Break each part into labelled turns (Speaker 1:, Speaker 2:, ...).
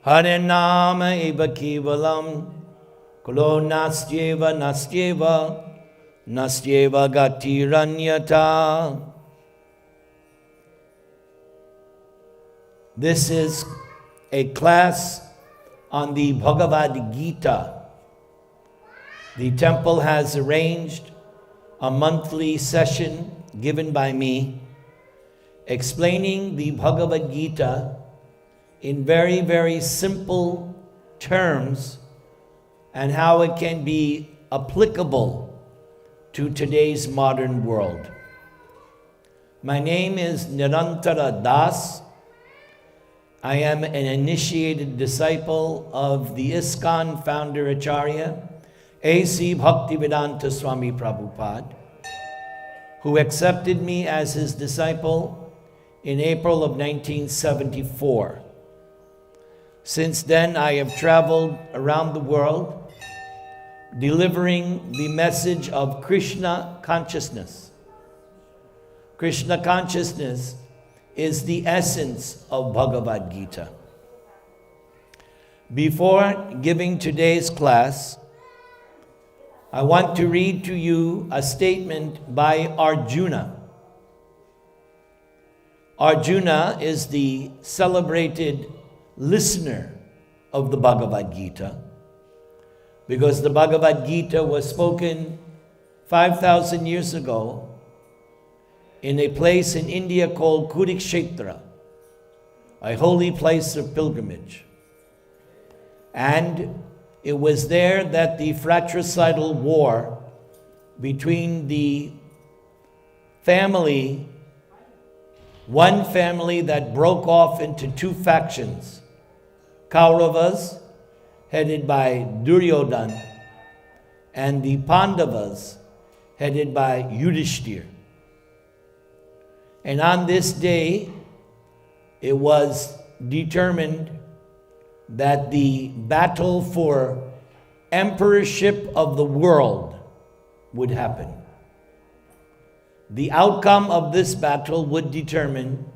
Speaker 1: Harinama eva kevalam kulo nastyeva nastyeva gatiranyata. This is a class on the Bhagavad-gita. The temple has arranged a monthly session given by me explaining the Bhagavad-gita in very, very simple terms and how it can be applicable to today's modern world. My name is Nirantara Das. I am an initiated disciple of the ISKCON founder Acharya, A.C. Bhaktivedanta Swami Prabhupada, who accepted me as his disciple in April of 1974. Since then, I have traveled around the world delivering the message of Krishna consciousness. Krishna consciousness is the essence of Bhagavad-gita. Before giving today's class, I want to read to you a statement by Arjuna. Arjuna is the celebrated listener of the Bhagavad-gita because the Bhagavad-gita was spoken 5,000 years ago in a place in India called Kurukshetra, a holy place of pilgrimage. And it was there that the fratricidal war between the family, one family that broke off into two factions, Kauravas, headed by Duryodhana, and the Pandavas, headed by Yudhishthira. And on this day, it was determined that the battle for emperorship of the world would happen. The outcome of this battle would determine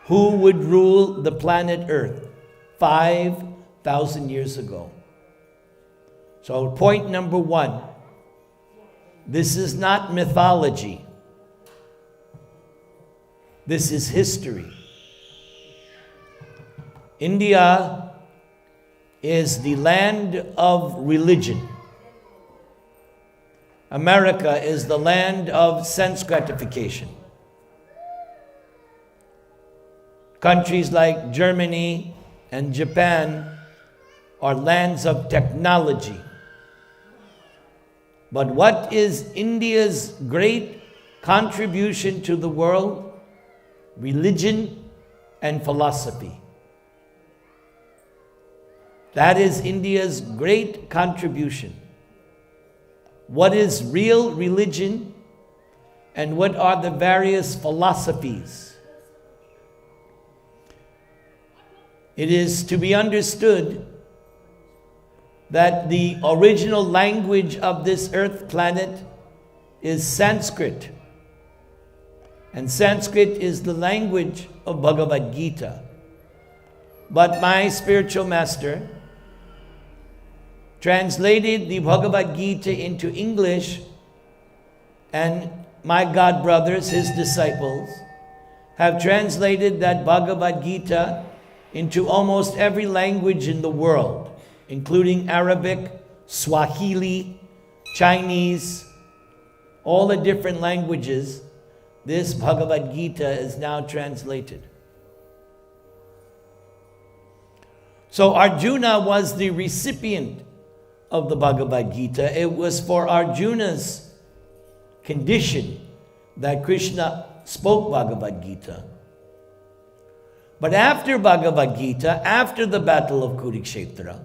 Speaker 1: who would rule the planet Earth 5,000 years ago. So point number one, this is not mythology. This is history. India is the land of religion. America is the land of sense gratification. Countries like Germany and Japan are lands of technology. But what is India's great contribution to the world? Religion and philosophy. That is India's great contribution. What is real religion and what are the various philosophies? It is to be understood that the original language of this earth planet is Sanskrit. And Sanskrit is the language of Bhagavad-gita. But my spiritual master translated the Bhagavad-gita into English, and my god brothers, his disciples, have translated that Bhagavad-gita into almost every language in the world, including Arabic, Swahili, Chinese, all the different languages. This Bhagavad-gita is now translated. So Arjuna was the recipient of the Bhagavad-gita. It was for Arjuna's condition that Krishna spoke Bhagavad-gita. But after Bhagavad-gita, after the battle of Kurukshetra,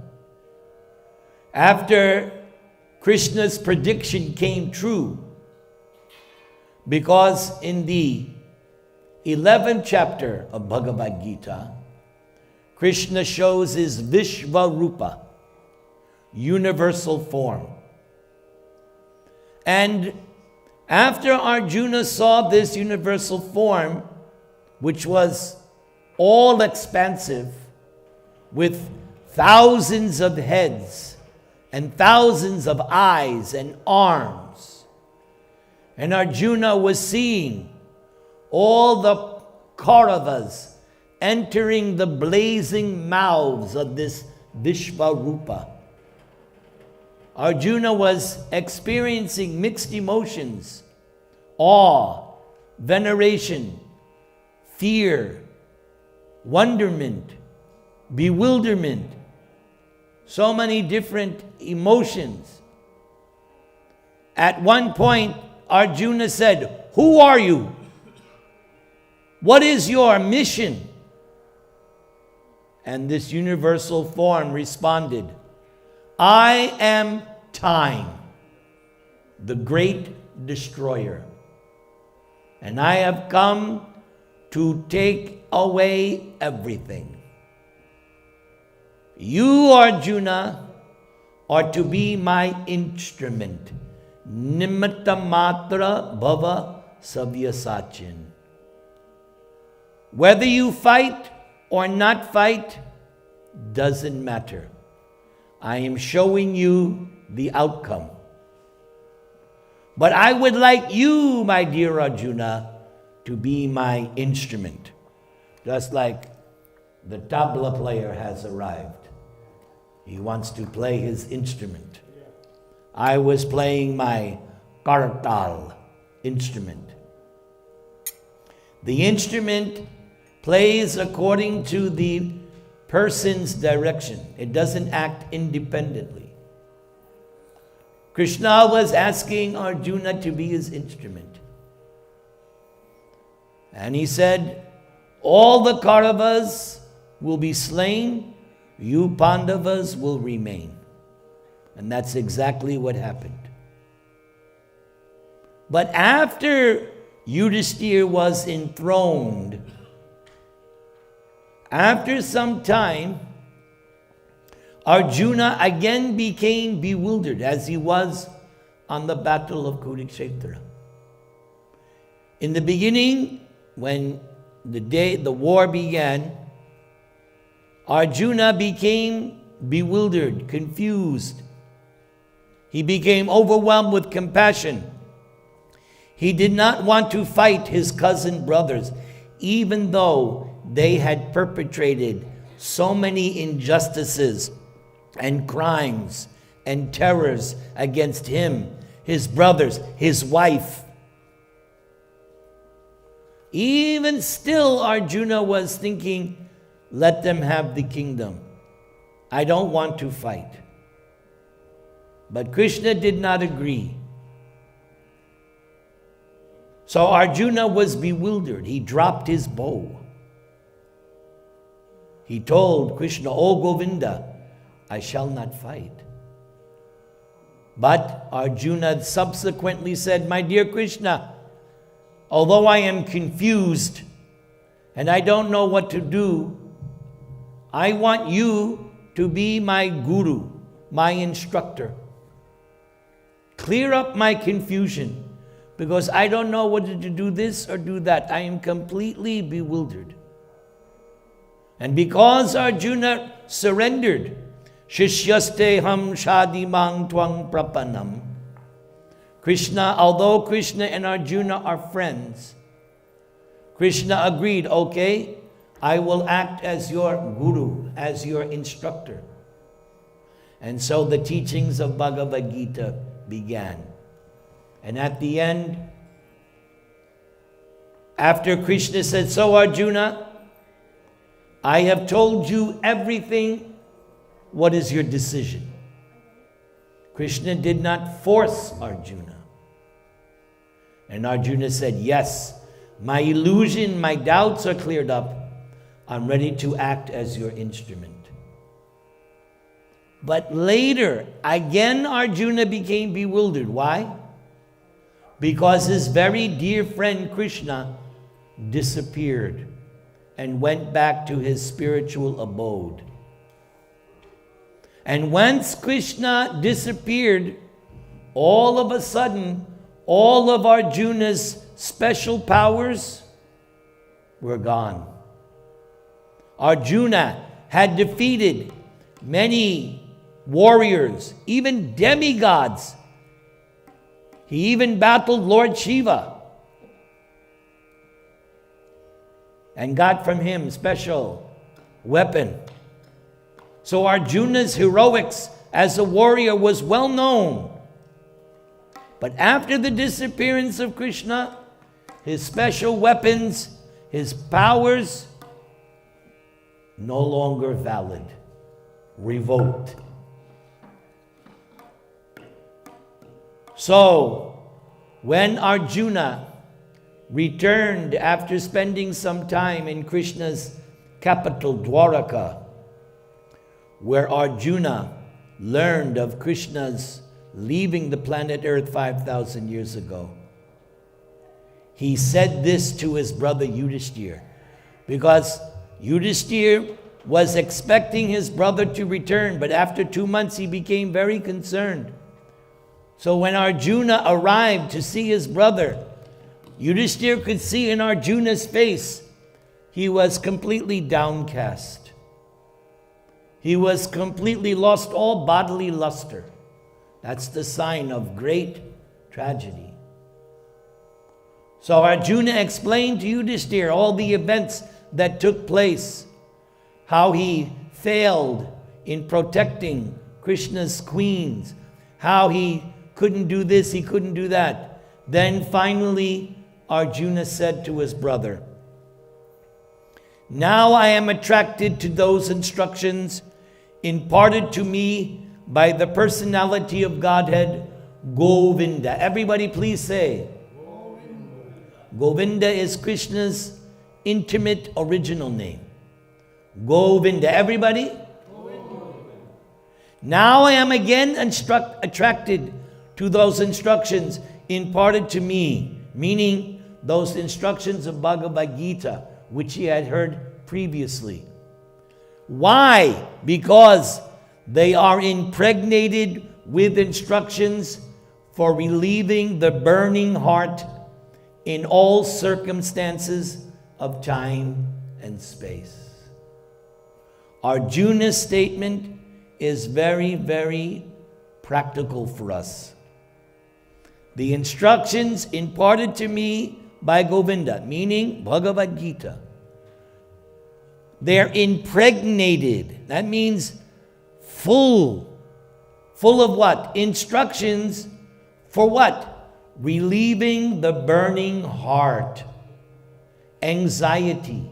Speaker 1: after Krishna's prediction came true, because in the 11th chapter of Bhagavad-gita, Krishna shows his Vishvarupa, universal form. And after Arjuna saw this universal form, which was all expansive, with thousands of heads and thousands of eyes and arms. And Arjuna was seeing all the Kauravas entering the blazing mouths of this Vishvarupa. Arjuna was experiencing mixed emotions: awe, veneration, fear, wonderment, bewilderment. So many different emotions. At one point, Arjuna said, "Who are you? What is your mission?" And this universal form responded, "I am time, the great destroyer. And I have come to take away everything. You, Arjuna, are to be my instrument. Nimitta matra bhava savyasachin. Whether you fight or not fight doesn't matter. I am showing you the outcome. But I would like you, my dear Arjuna, to be my instrument." Just like the tabla player has arrived. He wants to play his instrument. I was playing my kartal instrument. The instrument plays according to the person's direction. It doesn't act independently. Krishna was asking Arjuna to be his instrument. And he said, all the Kauravas will be slain, you Pandavas will remain. And that's exactly what happened. But after Yudhishthira was enthroned, after some time, Arjuna again became bewildered as he was on the battle of Kurukshetra. In the beginning, when the war began, Arjuna became bewildered, confused. He became overwhelmed with compassion. He did not want to fight his cousin brothers, even though they had perpetrated so many injustices and crimes and terrors against him, his brothers, his wife. Even still, Arjuna was thinking, let them have the kingdom. I don't want to fight. But Krishna did not agree. So Arjuna was bewildered. He dropped his bow. He told Krishna, "O Govinda, I shall not fight." But Arjuna subsequently said, "My dear Krishna, although I am confused and I don't know what to do, I want you to be my guru, my instructor. Clear up my confusion, because I don't know whether to do this or do that. I am completely bewildered." And because Arjuna surrendered, Shishyaste ham shadi mang twang prapanam. Although Krishna and Arjuna are friends, Krishna agreed, okay, I will act as your guru, as your instructor. And so the teachings of Bhagavad-gita began. And at the end, after Krishna said, "So Arjuna, I have told you everything. What is your decision?" Krishna did not force Arjuna. And Arjuna said, "Yes, my illusion, my doubts are cleared up. I'm ready to act as your instrument." But later, again Arjuna became bewildered. Why? Because his very dear friend Krishna disappeared and went back to his spiritual abode. And once Krishna disappeared, all of a sudden, all of Arjuna's special powers were gone. Arjuna had defeated many warriors, even demigods. He even battled Lord Shiva and got from him special weapon. So Arjuna's heroics as a warrior was well known. But after the disappearance of Krishna, his special weapons, his powers, no longer valid, revoked. So, when Arjuna returned after spending some time in Krishna's capital, Dwaraka, where Arjuna learned of Krishna's leaving the planet Earth 5,000 years ago, he said this to his brother Yudhishthira, because Yudhishthira was expecting his brother to return, but after 2 months he became very concerned. So when Arjuna arrived to see his brother, Yudhishthira could see in Arjuna's face, he was completely downcast. He was completely lost all bodily luster. That's the sign of great tragedy. So Arjuna explained to Yudhishthira all the events that took place, how he failed in protecting Krishna's queens, how he couldn't do this, he couldn't do that. Then finally, Arjuna said to his brother, "Now I am attracted to those instructions imparted to me by the personality of Godhead, Govinda." Everybody please say, Govinda. Govinda is Krishna's intimate original name. Govinda. Everybody? Govinda. Now I am again attracted to those instructions imparted to me, meaning those instructions of Bhagavad-gita, which he had heard previously. Why? Because they are impregnated with instructions for relieving the burning heart in all circumstances of time and space. Arjuna's statement is very, very practical for us. The instructions imparted to me by Govinda, meaning Bhagavad-gita, they're impregnated. That means full of what? Instructions for what? Relieving the burning heart, anxiety.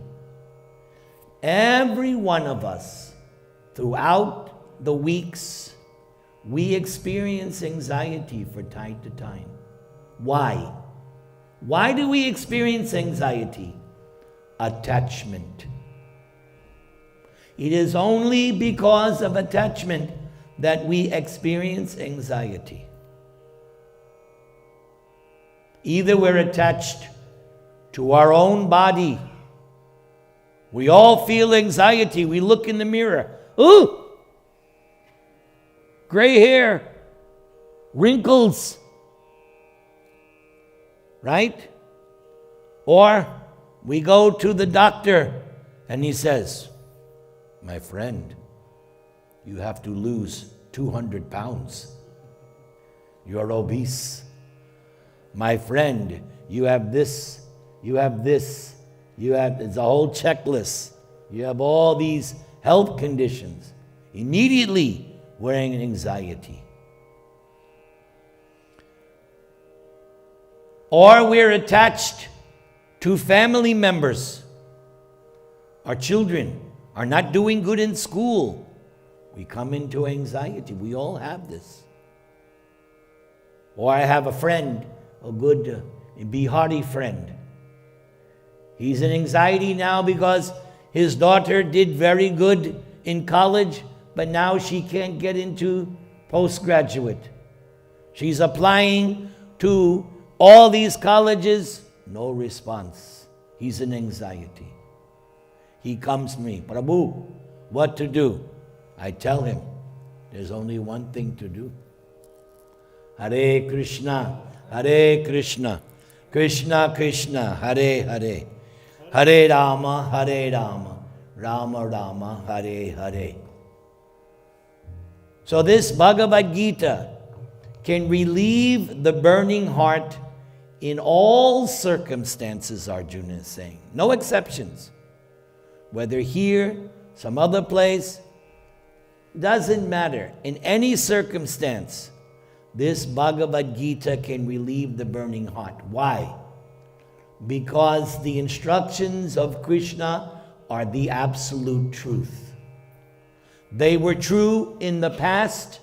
Speaker 1: Every one of us, throughout the weeks, we experience anxiety from time to time. Why? Why do we experience anxiety? Attachment. It is only because of attachment that we experience anxiety. Either we're attached to our own body. We all feel anxiety. We look in the mirror. Ooh! Gray hair. Wrinkles. Right? Or we go to the doctor and he says, "My friend, you have to lose 200 pounds. You're obese. My friend, you have this, you have this, it's a whole checklist. You have all these health conditions." Immediately, we're in anxiety. Or we're attached to family members. Our children are not doing good in school. We come into anxiety. We all have this. Or I have a friend, a good Bihari friend. He's in anxiety now because his daughter did very good in college, but now she can't get into postgraduate. She's applying to all these colleges, no response. He's in anxiety. He comes to me, "Prabhu, what to do?" I tell him, there's only one thing to do. Hare Krishna, Krishna Krishna, Hare Hare, Hare Rama, Rama Rama, Hare Hare. So this Bhagavad-gita can relieve the burning heart in all circumstances, Arjuna is saying. No exceptions. Whether here, some other place, doesn't matter. In any circumstance, this Bhagavad-gita can relieve the burning heart. Why? Because the instructions of Krishna are the absolute truth. They were true in the past,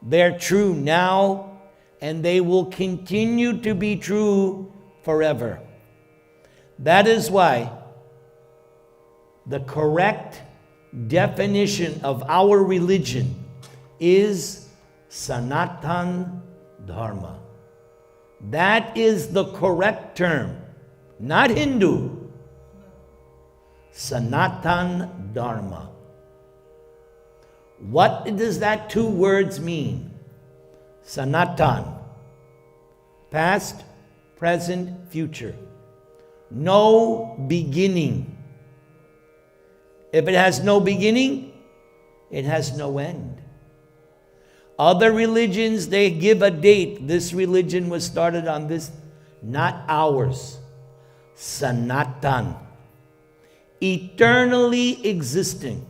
Speaker 1: they're true now, and they will continue to be true forever. That is why the correct definition of our religion is Sanatan Dharma. That is the correct term, not Hindu. Sanatan Dharma. What does that two words mean? Sanatan. Past, present, future. No beginning. If it has no beginning, it has no end. Other religions, they give a date. This religion was started on this, not ours. Sanatan. Eternally existing.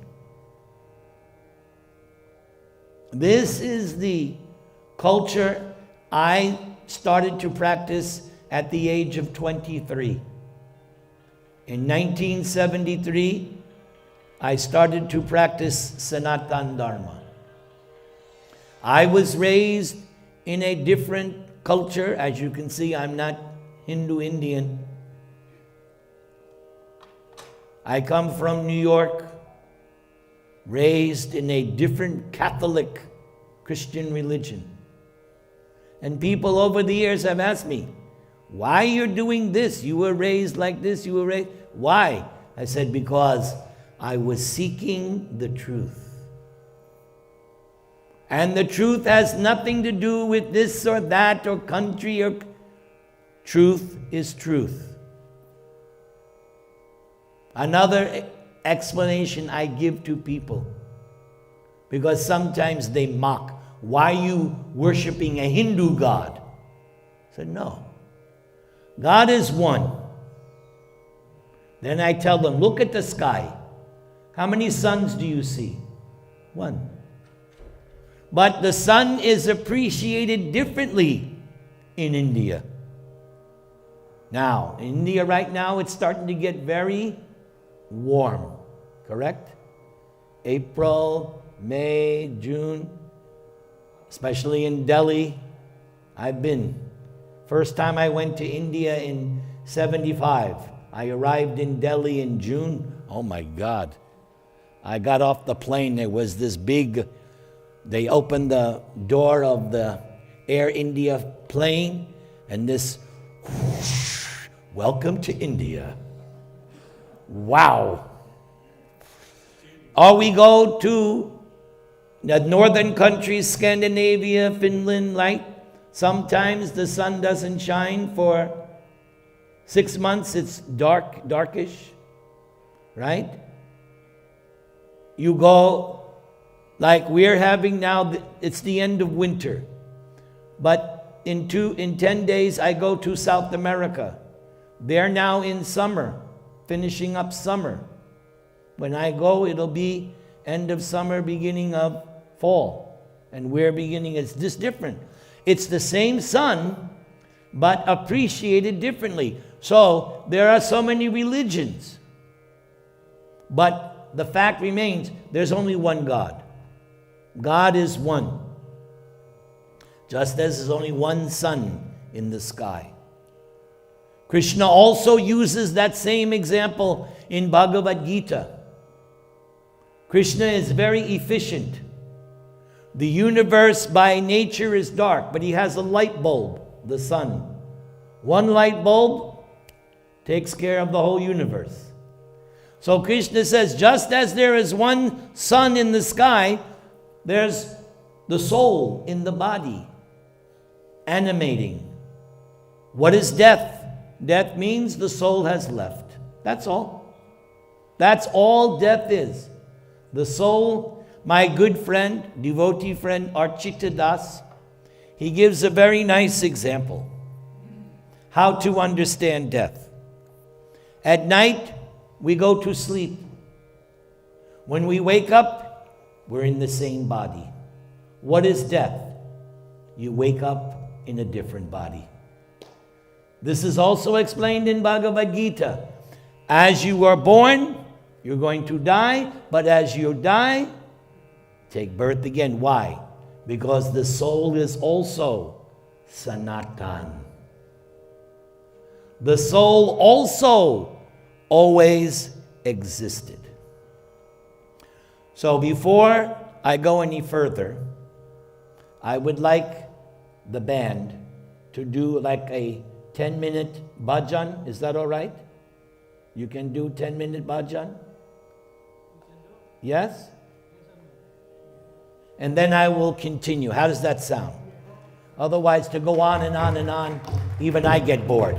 Speaker 1: This is the culture I started to practice at the age of 23. In 1973, I started to practice Sanatan Dharma. I was raised in a different culture. As you can see, I'm not Hindu Indian. I come from New York, raised in a different Catholic Christian religion. And people over the years have asked me, why you're doing this? You were raised like this, you were raised. Why? I said, because I was seeking the truth. And the truth has nothing to do with this or that or country or... Truth is truth. Another explanation I give to people, because sometimes they mock, why are you worshiping a Hindu God? I said, no. God is one. Then I tell them, look at the sky. How many suns do you see? One. But the sun is appreciated differently in India. Now, in India right now, it's starting to get very warm, correct? April, May, June, especially in Delhi. I've been. First time I went to India in 75. I arrived in Delhi in June. Oh my God. I got off the plane. There was this big, they opened the door of the Air India plane, and this, whoosh, welcome to India. Wow. Or we go to the northern countries, Scandinavia, Finland, like sometimes the sun doesn't shine for 6 months. It's darkish, right? You go, like we're having now, it's the end of winter. But in 10 days, I go to South America. They're now in summer, finishing up summer. When I go, it'll be end of summer, beginning of fall. And we're beginning, it's just different. It's the same sun, but appreciated differently. So there are so many religions. But the fact remains, there's only one God. God is one. Just as there's only one sun in the sky. Krishna also uses that same example in Bhagavad-gita. Krishna is very efficient. The universe by nature is dark, but he has a light bulb, the sun. One light bulb takes care of the whole universe. So Krishna says, just as there is one sun in the sky, there's the soul in the body, animating. What is death? Death means the soul has left. That's all. That's all death is. The soul, My good friend, devotee friend Archita Das, he gives a very nice example how to understand death. At night, we go to sleep. When we wake up, we're in the same body. What is death? You wake up in a different body. This is also explained in Bhagavad-gita. As you are born, you're going to die, but as you die, take birth again. Why? Because the soul is also Sanatan. The soul also always existed. So before I go any further, I would like the band to do like a 10-minute bhajan. Is that all right? You can do 10-minute bhajan? Yes? And then I will continue. How does that sound? Otherwise, to go on and on and on, even I get bored.